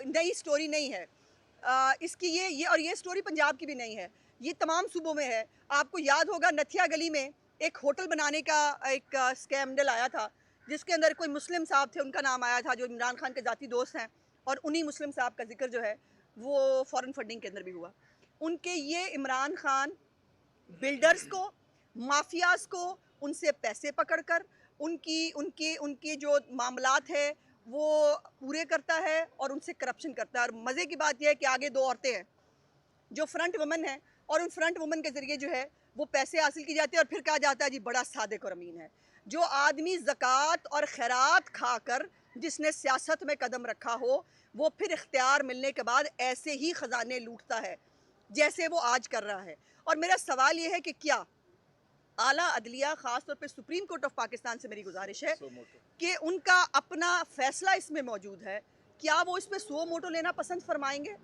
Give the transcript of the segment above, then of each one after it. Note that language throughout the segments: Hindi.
नई स्टोरी नहीं है। इसकी ये स्टोरी पंजाब की भी नहीं है, ये तमाम सूबों में है। आपको याद होगा नथिया गली में एक होटल बनाने का एक स्कैंडल आया था, जिसके अंदर कोई मुस्लिम साहब थे, उनका नाम आया था जो इमरान खान के ज़ाती दोस्त हैं, और उन्हीं मुस्लिम साहब का ज़िक्र जो है वो फ़ॉरेन फंडिंग के अंदर भी हुआ। उनके ये इमरान खान बिल्डर्स को, माफियाज़ को, उनसे पैसे पकड़कर उनकी उनके उनके जो मामलात है वो पूरे करता है और उनसे करप्शन करता है। और मज़े की बात यह है कि आगे 2 औरतें हैं जो फ्रंट वुमन हैं, और उन फ्रंट वुमन के ज़रिए जो है वो पैसे हासिल की जाते हैं और फिर कहा जाता है जी बड़ा सादिक और अमीन है। जो आदमी ज़कात और खैरात खाकर जिसने सियासत में कदम रखा हो, वो फिर इख्तियार मिलने के बाद ऐसे ही ख़ज़ाने लूटता है, जैसे वो आज कर रहा है। और मेरा सवाल ये है कि क्या आला अदलिया, ख़ास तौर पे सुप्रीम कोर्ट ऑफ पाकिस्तान से मेरी गुज़ारिश है कि उनका अपना फ़ैसला इसमें मौजूद है, क्या वो इसमें सो मोटो लेना पसंद फ़रमाएँगे?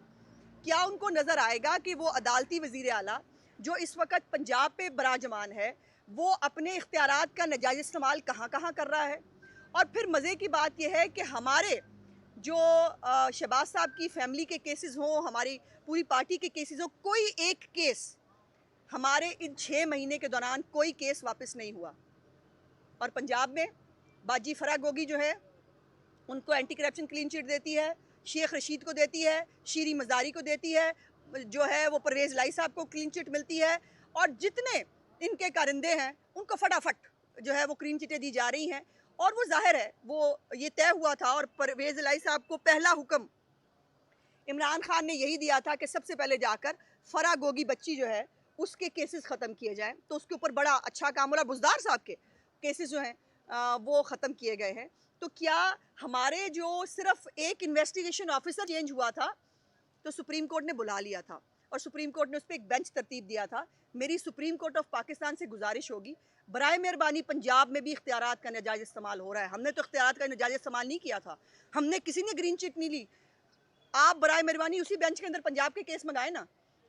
क्या उनको नज़र आएगा कि वो अदालती वज़ीर आला जो इस वक़्त पंजाब पे बराजमान है, वो अपने इख्तियारात का नाजायज़ इस्तेमाल कहाँ-कहाँ कर रहा है? और फिर मज़े की बात ये है कि हमारे जो शहबाज साहब की फ़ैमिली के केसेस हों, हमारी पूरी पार्टी के केसेस हों, कोई एक केस हमारे इन 6 महीने के दौरान कोई केस वापस नहीं हुआ। और पंजाब में बाजी फरा गोगी जो है, उनको एंटी करप्शन क्लीन चिट देती है, शेख रशीद को देती है, शीरी मज़ारी को देती है, जो है वो परवेज़ लाई साहब को क्लीन चिट मिलती है, और जितने इनके कारिंदे हैं उनको फटाफट जो है वो क्लीन चिटें दी जा रही हैं। और वो ज़ाहिर है वो ये तय हुआ था, और परवेज़ लाई साहब को पहला हुक्म इमरान खान ने यही दिया था कि सबसे पहले जाकर फरा गोगी बच्ची जो है उसके केसेस ख़त्म किए जाएँ। तो उसके ऊपर बड़ा अच्छा काम हो रहा है। बुज़दार साहब के केसेस जो हैं वो ख़त्म किए गए हैं। तो क्या हमारे जो सिर्फ़ एक इन्वेस्टिगेशन ऑफ़िसर चेंज हुआ था, तो सुप्रीम कोर्ट ने बुला लिया था और सुप्रीम कोर्ट ने उस पे एक बेंच तरतीब दिया था। मेरी सुप्रीम कोर्ट ऑफ पाकिस्तान से गुज़ारिश होगी, बराए मेहरबानी पंजाब में भी इख्तियारात का नाजायज़ इस्तेमाल हो रहा है। हमने तो इख्तियारात का नाजायज़ इस्तेमाल नहीं किया था। हमने किसी ने ग्रीन चिट नहीं ली। आप बराए मेहरबानी उसी बेंच के अंदर पंजाब के केस मंगाए ना,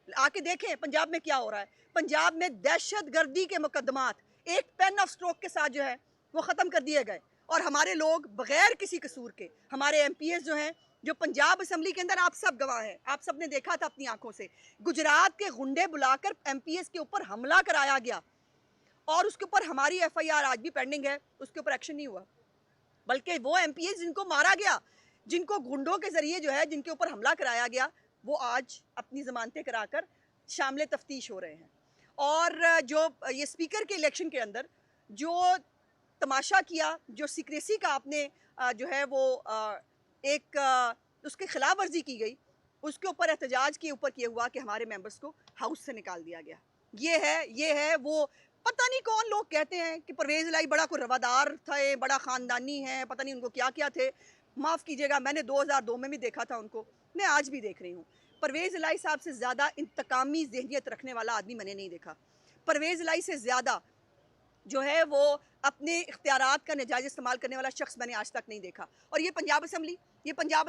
आके देखें पंजाब में क्या हो रहा है। पंजाब में दहशतगर्दी के मुकदमात एक पेन ऑफ स्ट्रोक के साथ जो है वो ख़त्म कर दिए गए, और हमारे लोग बगैर किसी कसूर के, हमारे एमपीएस जो हैं, जो पंजाब असम्बली के अंदर आप सब गवाह हैं, आप सब ने देखा था अपनी आंखों से, गुजरात के गुंडे बुलाकर एमपीएस के ऊपर हमला कराया गया, और उसके ऊपर हमारी एफआईआर आज भी पेंडिंग है, उसके ऊपर एक्शन नहीं हुआ। बल्कि वो एमपीएस जिनको मारा गया, जिनको गुंडों के ज़रिए जो है जिनके ऊपर हमला कराया गया, वो आज अपनी ज़मानतें कराकर शामिल तफ्तीश हो रहे हैं। और जो ये स्पीकर के इलेक्शन के अंदर जो तमाशा किया, जो सीक्रेसी का आपने जो है वो एक उसकी खिलाफ वर्जी की गई, उसके ऊपर एहतजाज के ऊपर किया हुआ कि हमारे मेंबर्स को हाउस से निकाल दिया गया। ये है वो, पता नहीं कौन लोग कहते हैं कि परवेज़ इलाही बड़ा कोई रवादार थे, बड़ा ख़ानदानी है, पता नहीं उनको क्या-क्या थे। माफ़ कीजिएगा, मैंने 2002 में भी देखा था उनको, मैं आज भी देख रही हूँ। परवेज़ इलाही साहब से ज़्यादा इंतकामी ज़हनियत रखने वाला आदमी मैंने नहीं देखा। परवेज़ इलाही से ज़्यादा जो है वो अपने इख्तियारात का नाजायज़ इस्तेमाल करने वाला शख्स मैंने आज तक नहीं देखा। और ये पंजाब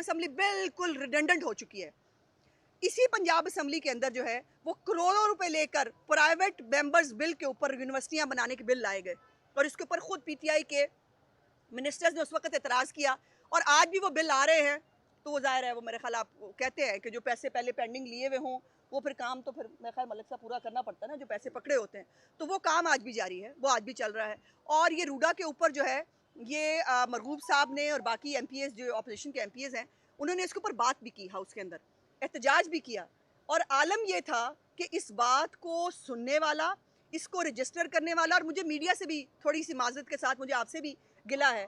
असम्बली बिल्कुल रिडंडेंट हो चुकी है। इसी पंजाब असम्बली के अंदर जो है वो करोड़ों रुपए लेकर प्राइवेट मेंबर्स बिल के ऊपर यूनिवर्सिटियां बनाने के बिल लाए गए, और इसके ऊपर खुद पीटीआई के मिनिस्टर्स ने उस वक्त एतराज़ किया, और आज भी वो बिल आ रहे हैं। तो वो ज़ाहिर है वो मेरे ख्याल आप कहते हैं कि जो पैसे पहले पेंडिंग लिए हुए हों वो फिर काम तो फिर मेरे ख्याल मलिक साहब पूरा करना पड़ता है ना, जो पैसे पकड़े होते हैं। तो वो काम आज भी जारी है, वो आज भी चल रहा है। और ये रूडा के ऊपर जो है ये मरगूब साहब ने और बाकी एमपीएस जो अपोजिशन के एमपीएस हैं, उन्होंने इसके ऊपर बात भी की हाउस के अंदर, एहतजाज भी किया। और आलम ये था कि इस बात को सुनने वाला, इसको रजिस्टर करने वाला, और मुझे मीडिया से भी थोड़ी सी माजरत के साथ मुझे आपसे भी गिला है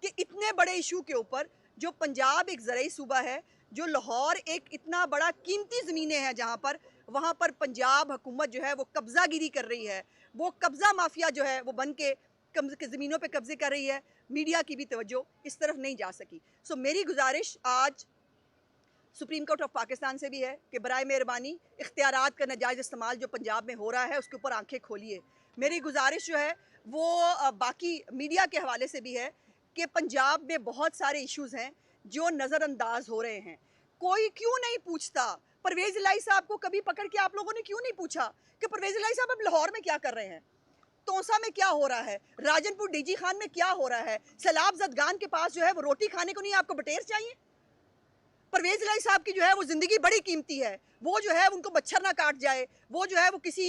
कि इतने बड़े इशू के ऊपर, जो पंजाब एक ज़रई सूबा है, जो लाहौर एक इतना बड़ा कीमती ज़मीनें हैं जहाँ पर, वहाँ पर पंजाब हुकूमत जो है वो कब्ज़ागिरी कर रही है, वो कब्ज़ा माफिया जो है वो बन के ज़मीनों पे कब्ज़े कर रही है। मीडिया की भी तवज्जो इस तरफ नहीं जा सकी। सो मेरी गुजारिश आज सुप्रीम कोर्ट ऑफ पाकिस्तान से भी है कि बराए मेहरबानी इख्तियारात का नाजायज़ इस्तेमाल जो पंजाब में हो रहा है उसके ऊपर आंखें खोलिए। मेरी गुजारिश जो है वो बाकी मीडिया के हवाले से भी है कि पंजाब में बहुत सारे इश्यूज़ हैं जो नज़रअंदाज हो रहे हैं। कोई क्यों नहीं पूछता? परवेज़ इलाही साहब को कभी पकड़ के आप लोगों ने क्यों नहीं पूछा कि परवेज़ इलाही साहब अब लाहौर में क्या कर रहे हैं? तोसा में क्या हो रहा है? राजनपुर डीजी खान में क्या हो रहा है? सैलाब ज़दगान के पास जो है वो रोटी खाने को नहीं, आपको बटेर चाहिए? परवेज इलाही साहब की जो है वो ज़िंदगी बड़ी कीमती है। वो जो है उनको मच्छर ना काट जाए, वो जो है वो किसी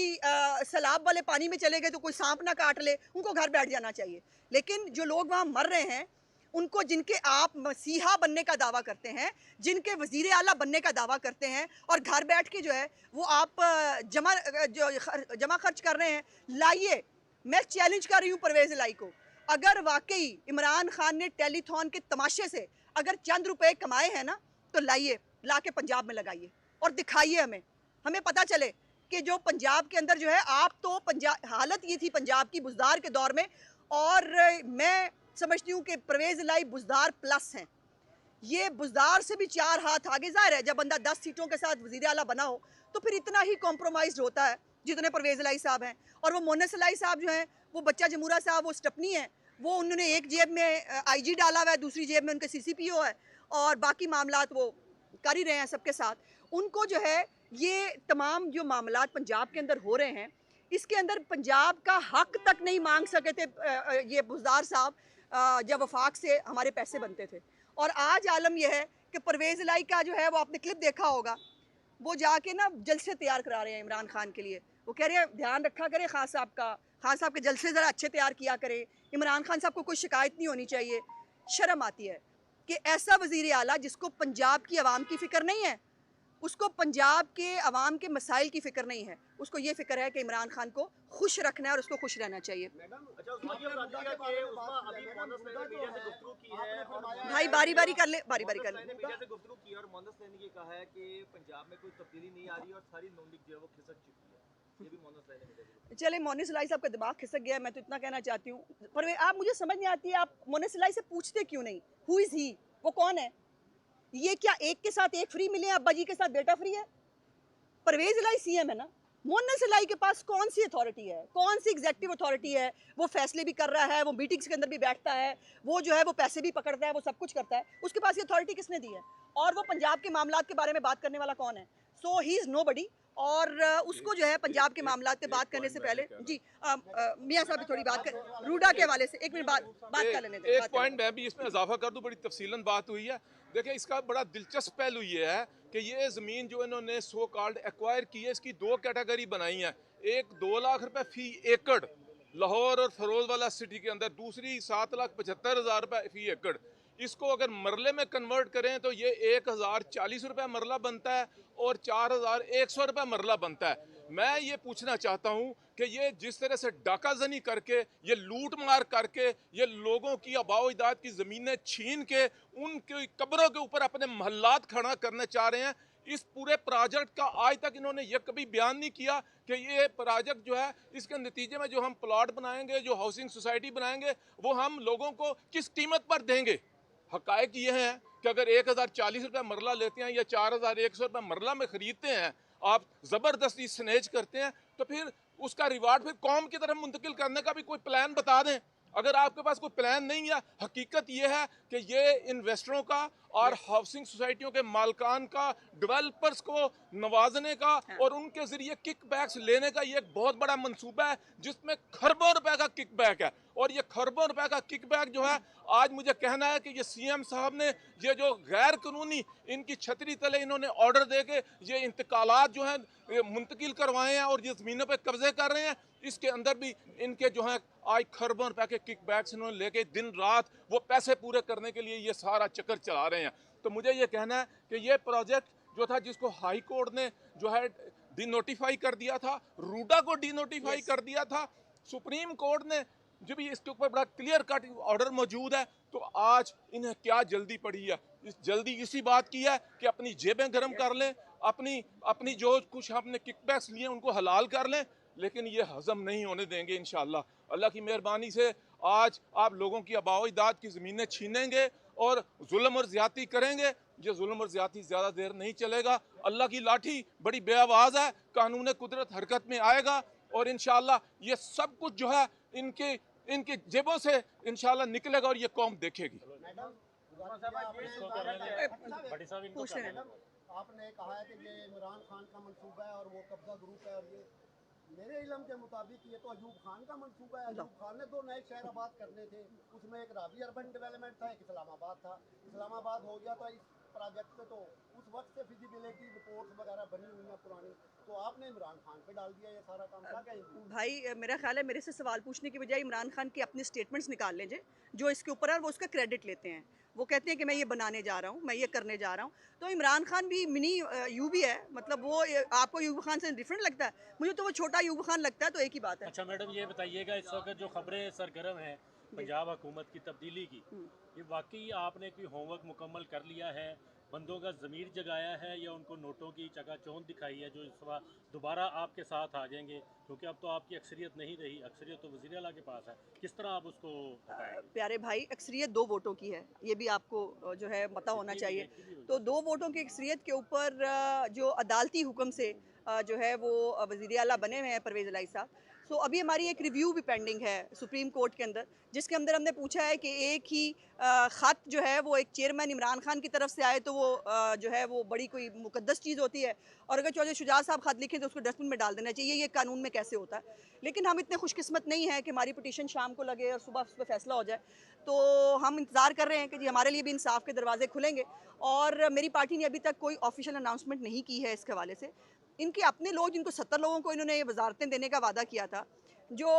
सैलाब वाले पानी में चले गए तो कोई सांप ना काट ले, उनको घर बैठ जाना चाहिए। लेकिन जो लोग वहाँ मर रहे हैं, उनको, जिनके आप मसीहा बनने का दावा करते हैं, जिनके वज़ीर आला बनने का दावा करते हैं, और घर बैठ के जो है वो आप जमा खर्च कर रहे हैं, लाइए। मैं चैलेंज कर रही हूँ परवेज़ इलाही को, अगर वाक़ई इमरान खान ने टेलीथॉन के तमाशे से अगर चंद रुपए कमाए हैं ना, तो लाइए, ला के पंजाब में लगाइए और दिखाइए हमें। हमें पता चले कि जो पंजाब के अंदर जो है, आप तो पंजाब, हालत ये थी पंजाब की बुज़दार के दौर में, और मैं समझती हूँ कि परवेज़ इलाही बुज़दार प्लस हैं। ये बुज़दार से भी 4 हाथ आगे। ज़ाहिर है जब बंदा 10 सीटों के साथ वज़ीर आला बना हो, तो फिर इतना ही कॉम्प्रोमाइज़्ड होता है जितने परवेज़ इलाही साहब हैं। और वो मोहन्नस इलाही साहब जो हैं, वो बच्चा जमूरा साहब, वो स्टपनी है। वो उन्होंने एक जेब में आईजी डाला हुआ है, दूसरी जेब में उनके सीसीपीओ है, और बाकी मामलात वो कर ही रहे हैं सबके साथ। उनको जो है, ये तमाम जो मामलात पंजाब के अंदर हो रहे हैं, इसके अंदर पंजाब का हक तक नहीं मांग सके थे ये बुज़दार साहब, जब वफाक से हमारे पैसे बनते थे। और आज आलम यह है कि परवेज़ इलाही का जो है, वो आपने क्लिप देखा होगा, वो जाके ना जलसे तैयार करा रहे हैं इमरान खान के लिए। वो कह रहे हैं ध्यान रखा करें खान साहब का, खान साहब के जलसे ज़रा अच्छे तैयार किया करें, इमरान खान साहब को कोई शिकायत नहीं होनी चाहिए। शर्म आती है कि ऐसा वज़ीर आला जिसको पंजाब की आवाम की फ़िक्र नहीं है, उसको पंजाब के अवाम के मसाइल की फ़िक्र नहीं है, उसको ये फ़िक्र है कि इमरान खान को खुश रखना है और उसको खुश रहना चाहिए। अच्छा, उस्मा ये बताइएगा कि उस्मा अभी मोहन्नस सैनी ने मीडिया से गुफ्तगू की है और भाई बारी-बारी कर ले, बारी-बारी कर मोहन्नस सैनी ले। ने मीडिया से गुफ्तगू की है और मोहन्नस सैनी ये कहा है कि पंजाब में कोई तब्दीली नहीं आ रही और सारी नून लीग जो है वो खिसक चुकी है। ये भी मोहन्नस सैनी ने मीडिया से गुफ्तगू चले, मोहन्नस इलाही साहब का दिमाग खिसक गया है, मैं तो इतना कहना चाहती हूँ। पर वे, आप, मुझे समझ नहीं आती है, आप मोहन्नस इलाही से पूछते क्यों नहीं? हू इज़ ही? वो कौन है? ये क्या एक के साथ एक फ्री मिले, अब्बा जी के साथ बेटा फ्री है? परवेज़ इलाही सीएम है ना। मोहन्नस इलाही के पास कौन सी अथॉरिटी है, कौन सी एग्जेक्टिव अथॉरिटी है? वो फैसले भी कर रहा है, वो मीटिंग्स के अंदर भी बैठता है, वो जो है वो पैसे भी पकड़ता है, वो सब कुछ करता है। उसके पास ये अथॉरिटी किसने दी है? और वो पंजाब के मामलात के बारे में बात करने वाला कौन है? सो ही इज़ नोबडी। और उसको जो है पंजाब के मामलात पे बात करने से पहले, जी, मियाँ साहब भी थोड़ी बात कर, रूडा के हवाले से 1 मिनट बात कर लेने दें, एक बात कर पॉइंट लेने मैं भी इसमें इजाफा कर दूं, बड़ी तफसीलन बात हुई है। देखिए, इसका बड़ा दिलचस्प पहलू ये है कि ये ज़मीन जो इन्होंने सो कॉल्ड एक्वायर की है, इसकी 2 कैटेगरी बनाई है। एक 2 लाख रुपए फी एकड़ लाहौर और फरोजवाला सिटी के अंदर, दूसरी 7,75,000 रुपए फी एकड़। इसको अगर मरले में कन्वर्ट करें तो ये 1,040 रुपये मरला बनता है और 4,100 रुपये मरला बनता है। मैं ये पूछना चाहता हूँ कि ये जिस तरह से डाकाजनी करके, ये लूट मार करके, ये लोगों की आबाओ-अजदाद की ज़मीनें छीन के उनकी कब्रों के ऊपर अपने महल्लात खड़ा करना चाह रहे हैं, इस पूरे प्रोजेक्ट का आज तक इन्होंने ये कभी बयान नहीं किया कि ये प्रोजेक्ट जो है, इसके नतीजे में जो हम प्लॉट बनाएंगे, जो हाउसिंग सोसाइटी बनाएंगे, वो हम लोगों को किस कीमत पर देंगे। हकायक ये हैं कि अगर 1,040 रुपये मरला लेते हैं या 4,100 रुपये मरला में ख़रीदते हैं, आप ज़बरदस्ती स्नेच करते हैं, तो फिर उसका रिवार्ड फिर कौम की तरफ मुंतकिल करने का भी कोई प्लान बता दें। अगर आपके पास कोई प्लान नहीं है, हकीकत ये है कि ये इन्वेस्टरों का और हाउसिंग सोसाइटियों के मालकान का, डेवलपर्स को नवाजने का और उनके ज़रिए किक बैक्स लेने का ये एक बहुत बड़ा मंसूबा है, जिसमें खरबों रुपए का किक बैक है। और ये खरबों रुपए का किक बैक जो है, आज मुझे कहना है कि ये सीएम साहब ने ये जो गैर कानूनी इनकी छतरी तले इन्होंने ऑर्डर दे के ये इंतकालात जो हैं मुंतकिल करवाए हैं और ये ज़मीनों पे कब्जे कर रहे हैं, इसके अंदर भी इनके जो हैं आज खरबों रुपए के किक बैक्स इन्होंने लेके दिन रात वो पैसे पूरे करने के लिए ये सारा चक्कर चला रहे हैं। तो मुझे ये कहना है कि ये प्रोजेक्ट जो था, जिसको हाई कोर्ट ने जो है डिनोटिफाई कर दिया था, रूडा को डिनोटिफाई कर दिया था, सुप्रीम कोर्ट ने जब भी इसके ऊपर बड़ा क्लियर कट ऑर्डर मौजूद है, तो आज इन्हें क्या जल्दी पड़ी है? जल्दी इसी बात की है कि अपनी जेबें गर्म कर लें, अपनी अपनी जो कुछ हमने किकबैक्स लिए उनको हलाल कर लें, लेकिन ये हजम नहीं होने देंगे इंशाल्लाह। अल्लाह की मेहरबानी से आज आप लोगों की आबाओ-अजदाद की ज़मीनें छीनेंगे और जुल्म और ज़्यादती करेंगे। ये जुल्म और ज़्यादती ज़्यादा देर नहीं चलेगा। अल्लाह की लाठी बड़ी बेआवाज़ है, कानून कुदरत हरकत में आएगा और इंशाल्लाह ये सब कुछ जो है इनके इनकी जेबों से इंशाल्लाह निकलेगा और ये कौम देखेगी। पूछ रहे हैं। आपने कहा है कि ये इमरान खान का मंसूबा है और वो कब्जा ग्रुप है, और ये मेरे इल्म के मुताबिक ये तो अयूब खान का मंसूबा है। अयूब खान ने 2 नए शहर आबाद करने थे, उसमें एक रावी अर्बन डेवलपमेंट था, एक इस्लामाबाद था। इस्लामाबाद हो गया तो प्रोजेक्ट पे, तो उस वक्त से फिजिबिलिटी रिपोर्ट्स वगैरह बनी हुई हैं पुरानी, तो आपने इमरान खान पे डाल दिया ये सारा काम, क्या कहेंगे? भाई मेरा ख्याल है मेरे से सवाल पूछने की बजाय इमरान खान के अपने स्टेटमेंट्स निकाल लें जो इसके ऊपर है, वो उसका क्रेडिट लेते हैं। वो कहते हैं कि मैं ये बनाने जा रहा हूँ, मैं ये करने जा रहा हूँ। तो इमरान खान भी मिनी यूब ही है, मतलब वो आपको यूब खान से डिफरेंट लगता है? मुझे तो वो छोटा यूब खान लगता है, तो एक ही बात है। अच्छा मैडम, ये बताइएगा इस वक्त जो खबरें सरगर्म हैं पंजाब हुकूमत की तब्दीली की, ये वाकई आपने कोई होमवर्क मुकम्मल कर लिया है, बंदों का ज़मीर जगाया है, या उनको नोटों की चकाचौंध दिखाई है जो इस बार दोबारा आपके साथ आ जाएंगे? क्योंकि अब तो आपकी अक्सरियत नहीं रही, अक्सरियत तो वज़ीर आला के पास है, किस तरह आप उसको हटाएंगे? प्यारे भाई, अक्सरियत 2 वोटों की है, ये भी आपको जो है पता होना चाहिए। तो 2 वोटों की अक्सरियत के ऊपर जो अदालती हुक्म से जो है वो वज़ीर आला बने हुए हैं परवेज़ इलाही साहब। सो अभी हमारी एक रिव्यू भी पेंडिंग है सुप्रीम कोर्ट के अंदर, जिसके अंदर हमने पूछा है कि एक ही ख़त जो है वो एक चेयरमैन इमरान खान की तरफ से आए तो वो जो है वो बड़ी कोई मुकद्दस चीज़ होती है, और अगर चौधरी शुजात साहब ख़त लिखें तो उसको डस्टबिन में डाल देना चाहिए। ये कानून में कैसे होता है? लेकिन हम इतने खुशकिस्मत नहीं हैं कि हमारी पिटीशन शाम को लगे और सुबह उस पर फैसला हो जाए। तो हम इंतज़ार कर रहे हैं कि जी हमारे लिए भी इंसाफ के दरवाजे खुलेंगे, और मेरी पार्टी ने अभी तक कोई ऑफिशियल अनाउंसमेंट नहीं की है इसके हवाले से। इनके अपने लोग, जिनको 70 लोगों को इन्होंने ये वजारतें देने का वादा किया था, जो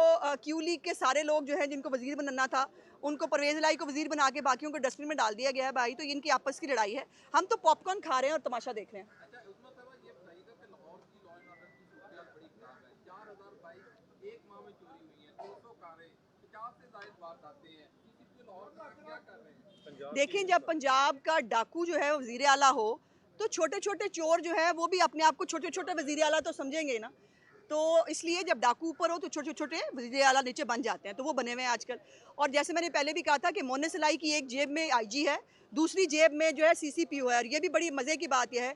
क्यू लीग के सारे लोग जो हैं जिनको वज़ीर बनना था, उनको परवेज़ इलाही को वज़ीर बना के बाकियों को डस्टबिन में डाल दिया गया है। भाई तो इनकी आपस की लड़ाई है, हम तो पॉपकॉर्न खा रहे हैं और तमाशा देख रहे हैं। अच्छा उस्मान साहब, ये बताइएगा कि लाहौर की लॉ एंड ऑर्डर की सूरत बड़ी खराब है। 4000 बाइक एक माह में चोरी हुई हैं, 200 कारें, 50 से ज़ायद वारदातें हैं। सीसीपी लाहौर में क्या कर रहे हैं? देखिए, जब पंजाब का डाकू जो है वज़ीर आला हो, तो छोटे छोटे चोर जो है वो भी अपने आप को छोटे छोटे वज़ीर आला तो समझेंगे ही ना। तो इसलिए जब डाकू ऊपर हो तो छोटे छोटे वज़ीर आला नीचे बन जाते हैं, तो वो बने हुए हैं आजकल। और जैसे मैंने पहले भी कहा था कि मोहन सलाई की एक जेब में आईजी है, दूसरी जेब में जो है सीसीपीओ है। और ये भी बड़ी मज़े की बात यह है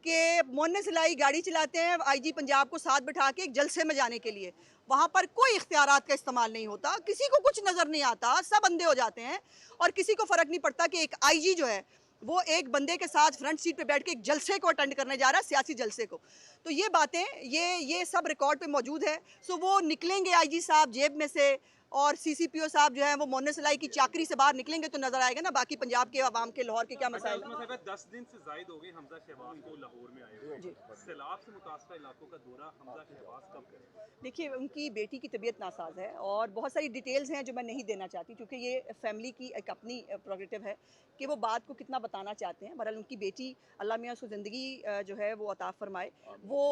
कि मोहन सलाई गाड़ी चलाते हैं आईजी पंजाब को साथ बिठा के एक जलसे में जाने के लिए। वहाँ पर कोई इख्तियारात का इस्तेमाल नहीं होता, किसी को कुछ नज़र नहीं आता, सब अंधे हो जाते हैं, और किसी को फ़र्क नहीं पड़ता कि एक आईजी जो है वो एक बंदे के साथ फ्रंट सीट पे बैठ के एक जलसे को अटेंड करने जा रहा है, सियासी जलसे को। तो ये बातें, ये सब रिकॉर्ड पे मौजूद है। सो वो निकलेंगे आईजी साहब जेब में से, और सीसीपीओ साहब जो है वो मोहन सलाई की चाकरी से बाहर निकलेंगे तो नजर आएगा ना बाकी पंजाब के अवाम के, लाहौर के क्या मसाइल हैं। 10 दिन से जायद हो गए हमजा शहबाज को लाहौर में आए हुए। जी। सैलाब से मुतासरा इलाकों का दौरा हमजा शहबाज कब करें? देखिए, उनकी बेटी की तबीयत नासाज है और बहुत सारी डिटेल्स हैं जो मैं नहीं देना चाहती, क्योंकि ये फैमिली की एक अपनी प्रोग्रेटिव है कि वो बात को कितना बताना चाहते हैं। बहरहाल उनकी बेटी, अल्लाह मियाँ उसको ज़िंदगी जो है वो अता फरमाए, वो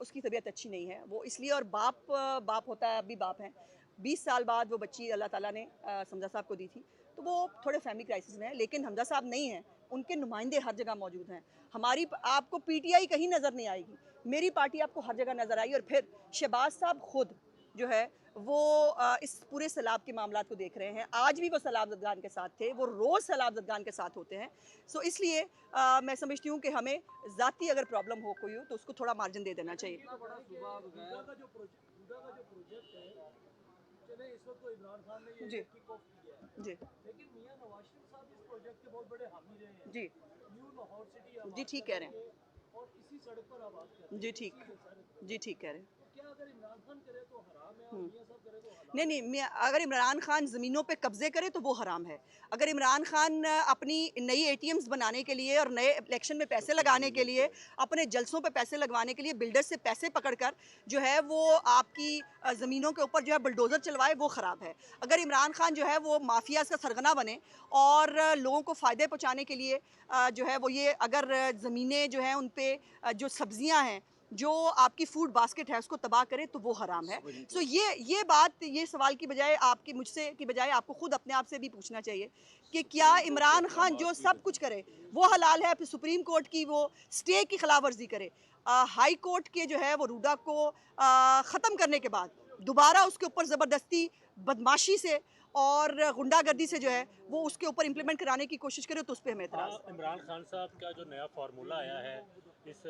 उसकी तबीयत अच्छी नहीं है, वो इसलिए। और बाप होता है, अभी बाप हैं। 20 साल बाद वो बच्ची अल्लाह ताला ने हमजा साहब को दी थी, तो वो थोड़े फैमिली क्राइसिस में है। लेकिन हमजा साहब नहीं हैं, उनके नुमाइंदे हर जगह मौजूद हैं। हमारी आपको पीटीआई कहीं नज़र नहीं आएगी, मेरी पार्टी आपको हर जगह नज़र आई। और फिर शहबाज साहब खुद जो है वो इस पूरे सैलाब के मामलात को देख रहे हैं। आज भी वो सैलाब ज़दगान के साथ थे, वो रोज़ सैलाब ज़दगान के साथ होते हैं। सो इसलिए मैं समझती हूँ कि हमें ज़ाती अगर प्रॉब्लम हो कोई हो तो उसको थोड़ा मार्जिन दे देना चाहिए। इतना बड़ा सूबा का जो प्रोजेक्ट है, चले इस वक्त तो इमरान खान ने जी। ये किक ऑफ किया है, जी लेकिन मियां नवाज शरीफ साहब इस प्रोजेक्ट के बहुत बड़े हामी रहे हैं। जी न्यू लाहौर सिटी आबाद जी, ठीक कह रहे हैं। करेंगे और इसी सड़क पर आबाद करेंगे। जी ठीक, इसी सड़क जी ठीक कह रहे हैं। पर। क्या अगर इमरान खान करे तो हराम है और मियां साहब करे तो हलाल? नहीं, अगर इमरान खान ज़मीनों पे कब्ज़े करे तो वो हराम है। अगर इमरान खान अपनी नई एटीएम्स बनाने के लिए और नए इलेक्शन में पैसे लगाने के लिए, अपने जलसों पे पैसे लगवाने के लिए बिल्डर से पैसे पकड़कर जो है वो आपकी ज़मीनों के ऊपर जो है बुलडोज़र चलवाए, वो ख़राब है। अगर इमरान खान जो है वो माफियाज़ का सरगना बने और लोगों को फ़ायदे पहुँचाने के लिए जो है वो ये अगर ज़मीनें जो हैं उन पे जो सब्ज़ियाँ हैं, जो आपकी फूड बास्केट है उसको तबाह करे, तो वो हराम है। सो ये बात, ये सवाल की बजाय आपकी, मुझसे की बजाय आपको खुद अपने आप से भी पूछना चाहिए कि क्या इमरान खान जो सब कुछ करे वो हलाल है? फिर सुप्रीम कोर्ट की वो स्टे की खिलाफ वर्जी करे, हाई कोर्ट के जो है वो रूडा को ख़त्म करने के बाद दोबारा उसके ऊपर ज़बरदस्ती, बदमाशी से और गुंडागर्दी से जो है वो उसके ऊपर इम्प्लीमेंट कराने की कोशिश करे, तो उस पर हमें एतराज़। इमरान खान साहब का जो नया फार्मूला आया है इस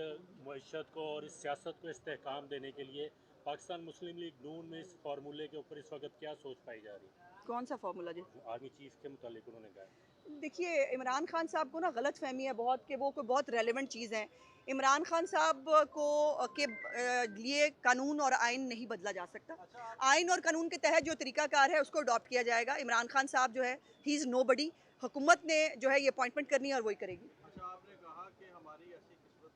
मईशत को और इस सियासत को इस्तेहकाम देने के लिए, पाकिस्तान मुस्लिम लीग नून में इस फार्मूले के ऊपर इस वक्त क्या सोच पाई जा रही है? कौन सा फार्मूला जी? आर्मी चीफ के मुतालिक उन्होंने कहा। देखिए, इमरान खान साहब को ना गलत फहमी है बहुत कि वो कोई बहुत रेलेवेंट चीज़ है। इमरान खान साहब को के लिए कानून और आइन नहीं बदला जा सकता। आइन और कानून के तहत जो तरीकाकार है उसको अडॉप्ट किया जाएगा। इमरान खान साहब जो है, ही इज़ नोबडी। हुकूमत ने जो है ये अपॉइंटमेंट करनी है और वही करेगी। अच्छा, आपने कहा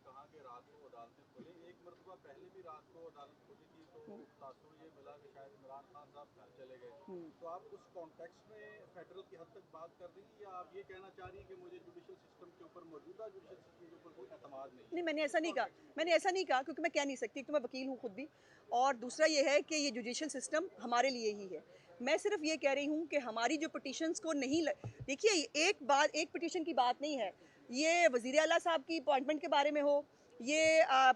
कहा कि रात को अदालतें खुले, एक मरतबा पहले भी रात को अदालत खुली थी तो तासुर ये मिला कि शायद इमरान खान साहब घर चले गए। तो आप उस कॉन्टेक्स्ट में फेडरल की हद तक बात कर रही हैं या आप ये कहना चाह रही हैं कि मुझे जुडिशल सिस्टम के ऊपर, मौजूदा जुडिशल सिस्टम के ऊपर कोई एतमाद नहीं है? नहीं, मैंने ऐसा नहीं कहा क्योंकि मैं कह नहीं सकती। एक तो मैं वकील हूँ खुद भी, और दूसरा ये है कि ये जुडिशल सिस्टम हमारे लिए ही है। मैं सिर्फ ये कह रही हूँ कि हमारी जो पिटिशन्स को नहीं देखिए, एक पिटिशन की बात नहीं है, ये वज़ीर आला साहब की अपॉइंटमेंट के बारे में हो, ये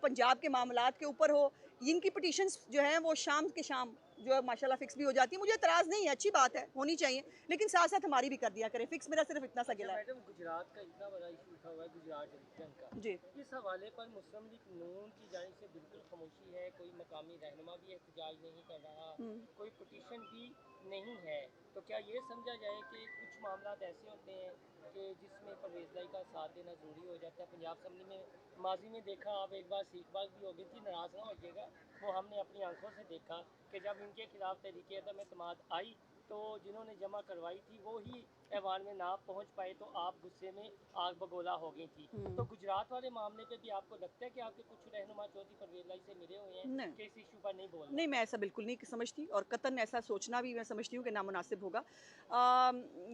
पंजाब के मामलात के ऊपर हो, इनकी पिटिशन्स जो हैं वो शाम के शाम जो है माशाल्लाह फिक्स भी हो जाती है। मुझे एतराज़ नहीं है, अच्छी बात है, होनी चाहिए, लेकिन साथ साथ हमारी भी कर दिया करें फिक्स। मेरा सिर्फ इतना सा गिला है। मैडम, गुजरात का इतना बड़ा इशू उठा हुआ है, गुजरात डिवीजन का, जी, इस हवाले पर मुस्लिम लीग नून की जानिब से बिल्कुल खामोशी है। कोई मकामी रहनुमा भी एहतजाज नहीं कर रहा, कोई पिटीशन भी नहीं है। तो क्या ये समझा जाए कि कुछ मामला ऐसे होते हैं कि जिसमें परवेज़ भाई का साथ देना ज़रूरी हो जाता है? पंजाब असम्बली में माजी में देखा, आप एक बार सीखबाग भी हो गई थी, नाराज़ ना होइएगा, वो हमने अपनी आंखों से देखा कि जब इनके खिलाफ तहरीक अदम एतमाद आई तो जिन्होंने जमा करवाई थी वो ही ऐवान में ना पहुंच पाए, तो आप गुस्से में आग बगोला हो गई थी। तो गुजरात वाले मामले पे भी आपको लगता है कि आपके कुछ रहनुमा चौधरी परवेज़ भाई से मिले हुए हैं नहीं। कि इस इशू पर नहीं बोल रहे? नहीं, मैं ऐसा बिल्कुल नहीं समझती, और कतन ऐसा सोचना भी मैं समझती हूँ कि नामुनासिब होगा।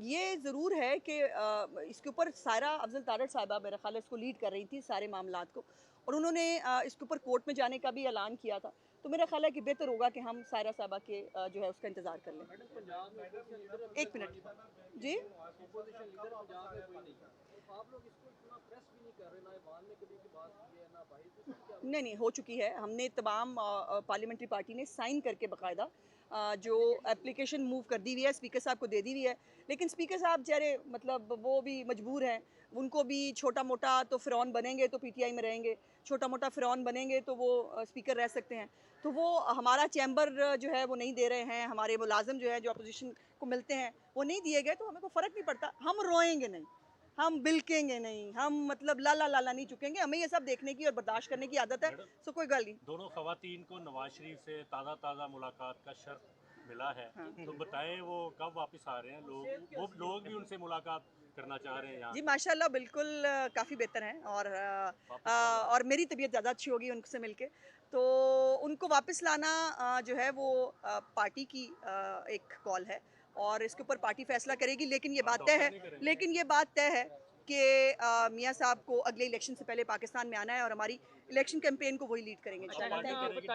ये ज़रूर है कि इसके ऊपर सायरा अफजल तारड़ साहिबा मेरा ख्याल है इसको लीड कर रही थी सारे मामलात को, और उन्होंने इसके ऊपर कोर्ट में जाने का भी ऐलान किया था। तो मेरा ख्याल है कि बेहतर होगा कि हम सायरा साहिबा के जो है उसका इंतज़ार कर लें। एक मिनट जी। अपोजिशन लीडर पंजाब में कोई नहीं है, तो आप लोग इसको इतना प्रेस भी नहीं कर रहे, ना ईवान में कभी की बात की है ना भाई, तो इसमें क्या? नहीं, हो चुकी है। हमने तमाम पार्लियामेंट्री पार्टी ने साइन करके बाकायदा जो एप्लीकेशन मूव कर दी हुई है, स्पीकर साहब को दे दी हुई है। लेकिन स्पीकर साहब बेचारे मतलब वो भी मजबूर हैं, उनको भी छोटा मोटा तो फ़िरौन बनेंगे तो पीटीआई में रहेंगे, छोटा मोटा फ़िरौन बनेंगे तो वो स्पीकर रह सकते हैं। तो वो हमारा चैम्बर जो है वो नहीं दे रहे हैं, हमारे मुलाजिम जो है जो अपोजिशन को मिलते हैं वो नहीं दिए गए, तो हमें कोई फ़र्क नहीं पड़ता। हम रोएंगे नहीं, हम बिल्केंगे नहीं, हम मतलब लाला लाला नहीं चुकेंगे। हमें ये सब देखने की और बर्दाश्त करने की आदत है, सो कोई गल नहीं। दोनों खवातीन को नवाज शरीफ से ताज़ा मुलाकात का शर्फ मिला है, तो बताएं वो कब वापस आ रहे हैं? लोग भी उनसे मुलाकात करना चाह रहे हैं यहाँ। जी माशाल्लाह बिल्कुल काफ़ी बेहतर हैं, और मेरी तबीयत ज़्यादा अच्छी होगी उनसे मिलके। तो उनको वापस लाना जो है वो पार्टी की एक कॉल है, और इसके ऊपर पार्टी फैसला करेगी। लेकिन ये बात तय है कि मियाँ साहब को अगले इलेक्शन से पहले पाकिस्तान में आना है, और हमारी इलेक्शन कैंपेन को वही लीड करेंगे। पार्टी